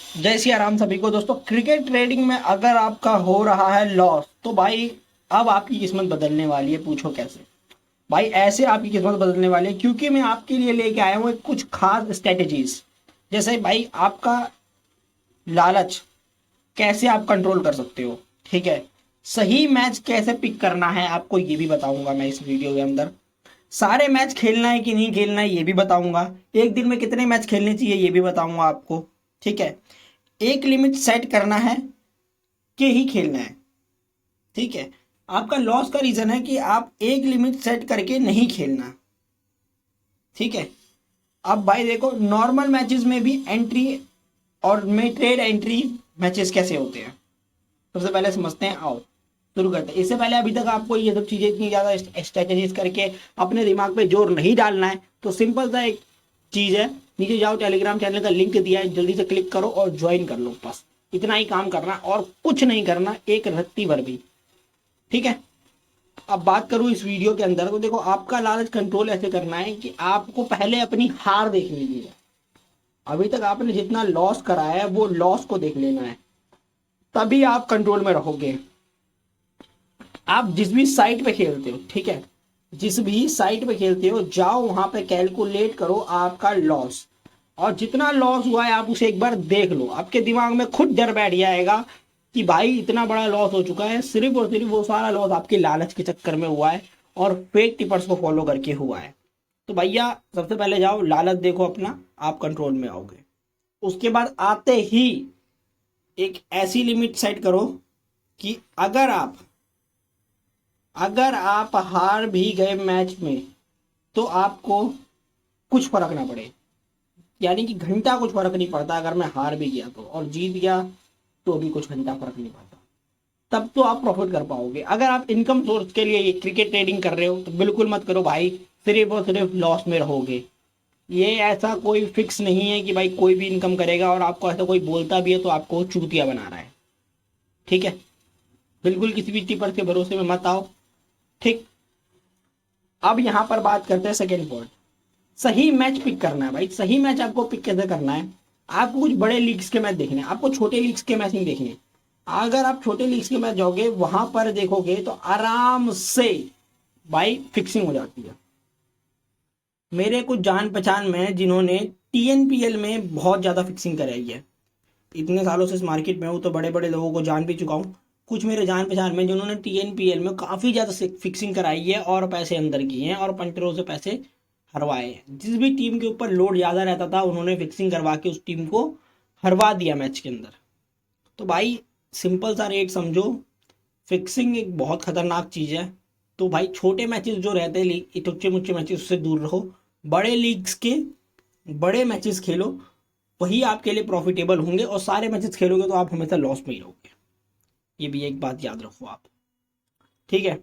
जय सिया राम सभी को। दोस्तों, क्रिकेट ट्रेडिंग में अगर आपका हो रहा है लॉस तो भाई अब आपकी किस्मत बदलने वाली है। पूछो कैसे? भाई ऐसे आपकी किस्मत बदलने वाली है क्योंकि मैं आपके लिए लेके आया हूँ एक कुछ खास स्ट्रेटेजीज। जैसे भाई आपका लालच कैसे आप कंट्रोल कर सकते हो, ठीक है। सही मैच कैसे पिक करना है आपको ये भी बताऊंगा मैं इस वीडियो के अंदर। सारे मैच खेलना है कि नहीं खेलना है ये भी बताऊंगा। एक दिन में कितने मैच खेलने चाहिए ये भी बताऊंगा आपको, ठीक है। एक लिमिट सेट करना है कि ही खेलना है, ठीक है। आपका लॉस का रीजन है कि आप एक लिमिट सेट करके नहीं खेलना, ठीक है। अब भाई देखो, नॉर्मल मैचेस में भी एंट्री और में ट्रेड एंट्री मैचेस कैसे होते हैं सबसे पहले समझते हैं। आओ शुरू करते हैं। इससे पहले अभी तक आपको ये सब चीजें इतनी ज्यादा स्ट्रेटेजीज करके अपने दिमाग पे जोर नहीं डालना है तो सिंपल सा एक चीज है, नीचे जाओ, टेलीग्राम चैनल का लिंक दिया है, जल्दी से क्लिक करो और ज्वाइन कर लो। बस इतना ही काम करना और कुछ नहीं करना, एक रत्ती भर भी, ठीक है। अब बात करूं इस वीडियो के अंदर तो देखो, आपका लालच कंट्रोल ऐसे करना है कि आपको पहले अपनी हार देख लेनी है। अभी तक आपने जितना लॉस कराया है वो लॉस को देख लेना है, तभी आप कंट्रोल में रहोगे। आप जिस भी साइट पे खेलते हो, ठीक है, जिस भी साइट पे खेलते हो जाओ वहां पे कैलकुलेट करो आपका लॉस। और जितना लॉस हुआ है आप उसे एक बार देख लो, आपके दिमाग में खुद डर बैठ जाएगा कि भाई इतना बड़ा लॉस हो चुका है। सिर्फ और सिर्फ वो सारा लॉस आपके लालच के चक्कर में हुआ है और फेक टिपर्स को फॉलो करके हुआ है। तो भैया सबसे पहले जाओ लालच देखो अपना, आप कंट्रोल में आओगे। उसके बाद आते ही एक ऐसी लिमिट सेट करो कि अगर आप हार भी गए मैच में तो आपको कुछ फर्क ना पड़े। यानी कि घंटा कुछ फर्क नहीं पड़ता, अगर मैं हार भी गया तो और जीत गया तो भी कुछ घंटा फर्क नहीं पड़ता। तब तो आप प्रॉफिट कर पाओगे। अगर आप इनकम सोर्स के लिए ये क्रिकेट ट्रेडिंग कर रहे हो तो बिल्कुल मत करो भाई, सिर्फ और सिर्फ लॉस में रहोगे। ये ऐसा कोई फिक्स नहीं है कि भाई कोई भी इनकम करेगा, और आपको ऐसा कोई बोलता भी है तो आपको चूतिया बना रहा है, ठीक है। बिल्कुल किसी भी टिपर के भरोसे में मत आओ, ठीक। अब यहां पर बात करते हैं सेकेंड पॉइंट, सही मैच पिक करना है। भाई सही मैच आपको पिक कैसे करना है? आपको कुछ बड़े लीग्स के मैच देखने हैं, आपको छोटे लीग्स के मैच नहीं देखने। अगर आप छोटे लीग्स के मैच जाओगे वहां पर देखोगे तो आराम से भाई फिक्सिंग हो जाती है। मेरे कुछ जान पहचान में जिन्होंने टीएनपीएल में बहुत ज्यादा फिक्सिंग कराई है। इतने सालों से इस मार्केट में हूँ तो बड़े बड़े लोगों को जान भी चुका हूँ। कुछ मेरे जान पहचान में जिन्होंने टीएनपीएल में काफी ज्यादा फिक्सिंग कराई है और पैसे अंदर किए हैं और पंटरों से पैसे हरवाए हैं। जिस भी टीम के ऊपर लोड ज्यादा रहता था उन्होंने फिक्सिंग करवा के उस टीम को हरवा दिया मैच के अंदर। तो भाई सिंपल सा रेट समझो, फिक्सिंग एक बहुत खतरनाक चीज है। तो भाई छोटे मैचेस जो रहते हैं लीग, टुच्चे मुच्चे मैचेस, उससे दूर रहो। बड़े लीग्स के बड़े मैचेस खेलो, वही आपके लिए प्रॉफिटेबल होंगे। और सारे मैचेस खेलोगे तो आप हमेशा लॉस में ही रहोगे। ये भी एक बात याद रखो आप, ठीक है।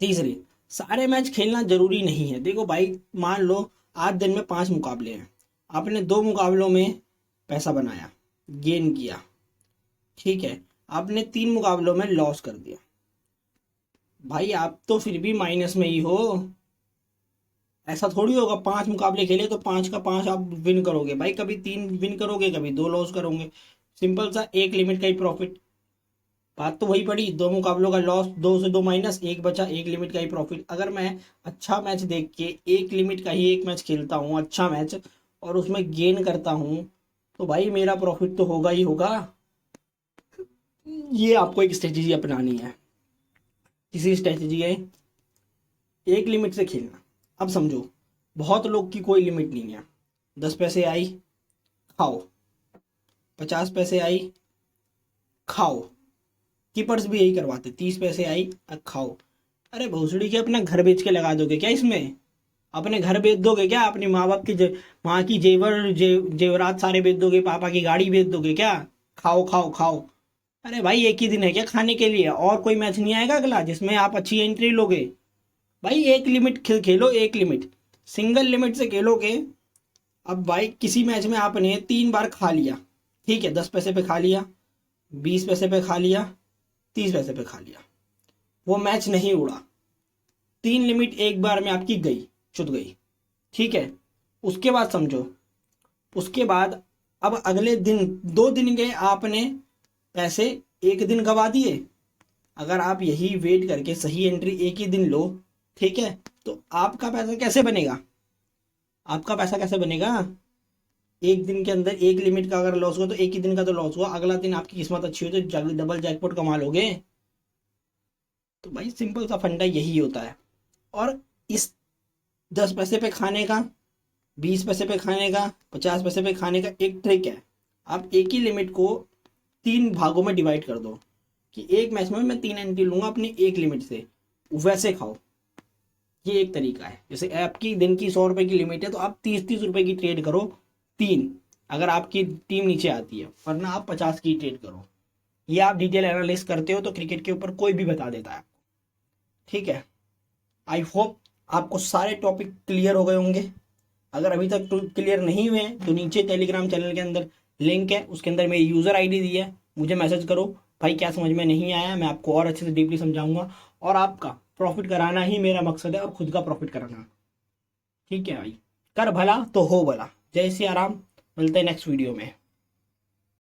तीसरी, सारे मैच खेलना जरूरी नहीं है। देखो भाई, मान लो आज दिन में 5 मुकाबले हैं, आपने 2 मुकाबलों में पैसा बनाया, गेन किया, ठीक है। आपने 3 मुकाबलों में लॉस कर दिया, भाई आप तो फिर भी माइनस में ही हो। ऐसा थोड़ी होगा 5 मुकाबले खेले तो 5 का 5 आप विन करोगे। भाई कभी 3 विन करोगे, कभी 2 लॉस करोगे। सिंपल सा एक लिमिट का ही प्रॉफिट। बात तो वही पड़ी, 2 मुकाबलों का लॉस, 2 से 2 माइनस, एक बचा, एक लिमिट का ही प्रॉफिट। अगर मैं अच्छा मैच देख के एक लिमिट का ही एक मैच खेलता हूँ, अच्छा मैच, और उसमें गेन करता हूँ तो भाई मेरा प्रॉफिट तो होगा ही होगा। ये आपको एक स्ट्रेटेजी अपनानी है। किसी स्ट्रेटेजी है, एक लिमिट से खेलना। अब समझो, बहुत लोग की कोई लिमिट नहीं है। 10 पैसे आई, खाओ। 50 पैसे आई, खाओ। कीपर्स भी यही करवाते, 30 पैसे आई, खाओ। अरे भोसड़ी के अपना घर बेच के लगा दोगे क्या इसमें? अपने घर बेच दोगे क्या? अपनी माँ बाप की माँ की जेवरात सारे बेच दोगे? पापा की गाड़ी बेच दोगे क्या? खाओ खाओ खाओ। अरे भाई एक ही दिन है क्या खाने के लिए? और कोई मैच नहीं आएगा अगला जिसमें आप अच्छी एंट्री लोगे? भाई एक लिमिट खेलो, एक लिमिट, सिंगल लिमिट से खेलोगे। अब भाई किसी मैच में आपने 3 बार खा लिया, ठीक है, 10 पैसे पे खा लिया, 20 पैसे पे खा लिया, 30 पैसे पे खा लिया, वो मैच नहीं उड़ा। 3 लिमिट एक बार में आपकी गई, चुत गई, ठीक है। उसके बाद समझो, उसके बाद अब अगले दिन 2 दिन गए, आपने पैसे एक दिन गवा दिए। अगर आप यही वेट करके सही एंट्री एक ही दिन लो, ठीक है, तो आपका पैसा कैसे बनेगा? आपका पैसा कैसे बनेगा? एक दिन के अंदर एक लिमिट का अगर लॉस हुआ तो एक ही दिन का तो लॉस हुआ, अगला दिन आपकी किस्मत अच्छी हो तो डबल जैकपॉट कमा लोगे। तो भाई सिंपल सा फंडा यही होता है। और इस 10 पैसे पे खाने का, 20 पैसे पे खाने का, 50 पैसे पे खाने का एक ट्रिक है। आप एक ही लिमिट को 3 भागों में डिवाइड कर दो कि एक मैच में मैं 3 एंट्री लूंगा अपनी एक लिमिट से, वैसे खाओ। ये एक तरीका है। जैसे आपकी दिन की 100 रुपए की लिमिट है तो आप 30-30 रुपए की ट्रेड करो, 3, अगर आपकी टीम नीचे आती है, वरना आप 50 की ट्रेड करो। ये आप डिटेल एनालिस करते हो तो क्रिकेट के ऊपर कोई भी बता देता है, ठीक है। आई होप आपको सारे टॉपिक क्लियर हो गए होंगे। अगर अभी तक तो क्लियर नहीं हुए हैं तो नीचे टेलीग्राम चैनल के अंदर लिंक है, उसके अंदर मेरी यूज़र आईडी दी है, मुझे मैसेज करो भाई क्या समझ में नहीं आया, मैं आपको और अच्छे से डीपली समझाऊंगा। और आपका प्रॉफिट कराना ही मेरा मकसद है, और खुद का प्रॉफिट कराना, ठीक है भाई। कर भला तो हो भला। जय सिया राम, मिलते हैं नेक्स्ट वीडियो में।